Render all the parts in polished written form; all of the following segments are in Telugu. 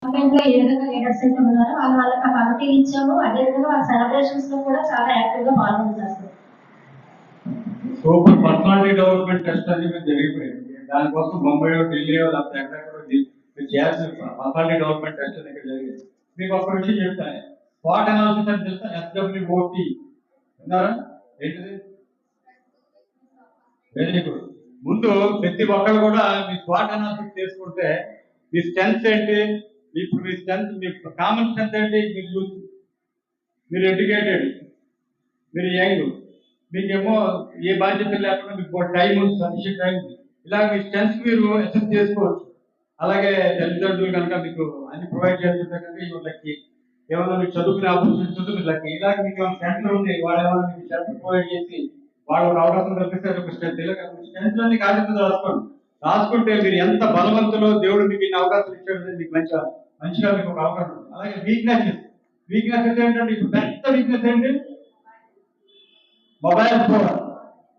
గవర్నమెంట్‌లో ఏ విధంగా లీడర్స్ అయితే ఉన్నారో వాళ్ళకి ఆ కమిటీలు ఇచ్చాము. అదేవిధంగా వాళ్ళ సెలబ్రేషన్స్‌లో కూడా చాలా యాక్టివ్‌గా పాల్గొంటున్నారు sir. Super personality development test అనేది జరిగిపోయింది. దానికోసం ముంబైలో, ఢిల్లీలో లేకపోతే ఎక్కడెక్కడో మీరు చేయాల్సిన పర్సనాలిటీ డెవలప్మెంట్ టెస్ట్ అనేది ఇక్కడ జరిగింది. మీకు ఒక్క విషయం చెప్తాను. స్పాట్ అనాలిసిస్ అని తెలుసా? SWOT విన్నారా? ఏంటిది? Very good. ముందు ప్రతి ఒక్కరు కూడా మీ స్పాట్ అనాలిసిస్ చేసుకుంటే మీ స్ట్రెంత్ ఏంటి, ఇప్పుడు మీ స్ట్రెంత్, మీ కామన్ స్ట్రెంత్ ఏంటి, మీరు యూత్, మీరు ఎడ్యుకేటెడ్, మీరు యంగ్, మీకేమో ఏ బాధ్యత లేకుండా మీకు టైం ఉంది, సఫిషియెంట్ టైం ఉంది. ఇలా మీ స్ట్రెంత్ మీరు అసెస్ చేసుకోవచ్చు. అలాగే తల్లిదండ్రులు కనుక మీకు అన్ని ప్రొవైడ్ చేస్తుంటే కనుక ఇవి లక్కీ. ఏమన్నా మీకు చదువుకునే ఆపర్చునిటీస్ ఉంటే మీరు లక్కీ. ఇలాగ మీకు సెంటర్ ఉంది, వాళ్ళు ఏమన్నా మీకు సెంటర్ ప్రొవైడ్ చేసి వాళ్ళు అవకాశం కల్పిస్తే ఒక స్ట్రెంత్. ఇలా స్ట్రెంత్ అన్ని కాగితం రాసుకుంటే మీరు ఎంత బలవంతులో దేవుడు మీకు ఇన్ని అవకాశాలు ఇచ్చాడు, మీకు మంచిగా మీకు ఒక అవకాశం ఉంది. అలాగే వీక్నెస్ ఏంటంటే ఇప్పుడు పెద్ద వీక్నెస్ ఏంటి? Mobile phone.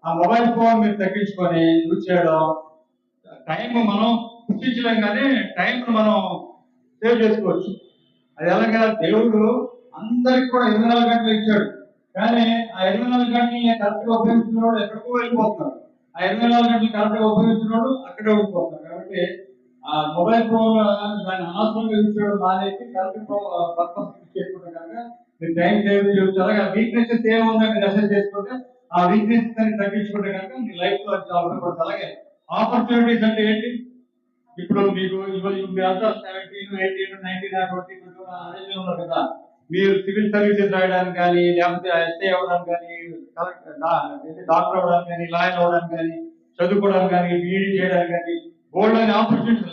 ఆ మొబైల్ ఫోన్ మీరు తగ్గించుకొని యూజ్ చేయడం. టైం మనం పుట్టించలేం కానీ టైం మనం సేవ్ చేసుకోవచ్చు. అది ఎలాగా? దేవుడు అందరికి కూడా 24 గంటలు ఇచ్చాడు, కానీ ఆ 24 గంటలని కరెక్ట్ గా ఉపయోగించినోడు ఎక్కడికో వెళ్ళిపోతున్నారు, ఆ 24 గంటలు కరెక్ట్ గా ఉపయోగించినోడు అక్కడే ఉండిపోతున్నారు. కాబట్టి ఆ మొబైల్ ఫోన్ దాన్ని అనవసరంగా యూజ్ చేయడం మానేసి కరెక్ట్ పర్పస్ యూజ్ చేసుకుంటే కనుక మీరు టైం సేవ్ చేయవచ్చు. అలాగే వీక్నెసెస్ ఏముందని మీరు అసెస్ చేసుకుంటే ఆ వీక్నెస్ అని తగ్గించుకుంటే కనుక మీ లైఫ్ లో ఉపయోగపడుతుంది. అలాగే ఆపర్చునిటీస్ అంటే ఏంటి? ఇప్పుడు మీకు మీరంతా 17, 18, 19, 20 అనేది ఉన్నారు కదా. మీరు సివిల్ సర్వీసెస్ రాయడానికి కానీ, లేకపోతే ఎస్ఐ అవ్వడానికి కానీ, డాక్టర్ అవ్వడానికి కానీ, లాయర్ అవ్వడానికి కానీ, చదువుకోవడానికి కానీ, బీఈడీ చేయడానికి కానీ గోల్డ్ అనే ఆపర్చునిటీస్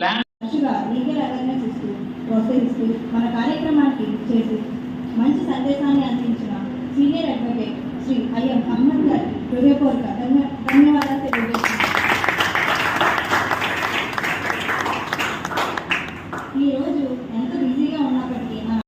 లీగల్ అవేర్నెస్ ఇస్తూ ప్రోత్సహిస్తూ మన కార్యక్రమానికి చేసి మంచి సందేశాన్ని అందించిన senior advocate Shri IM Ahmed గారి హృదయపూర్వక ధన్యవాదాలు తెలియజేస్తున్నాను.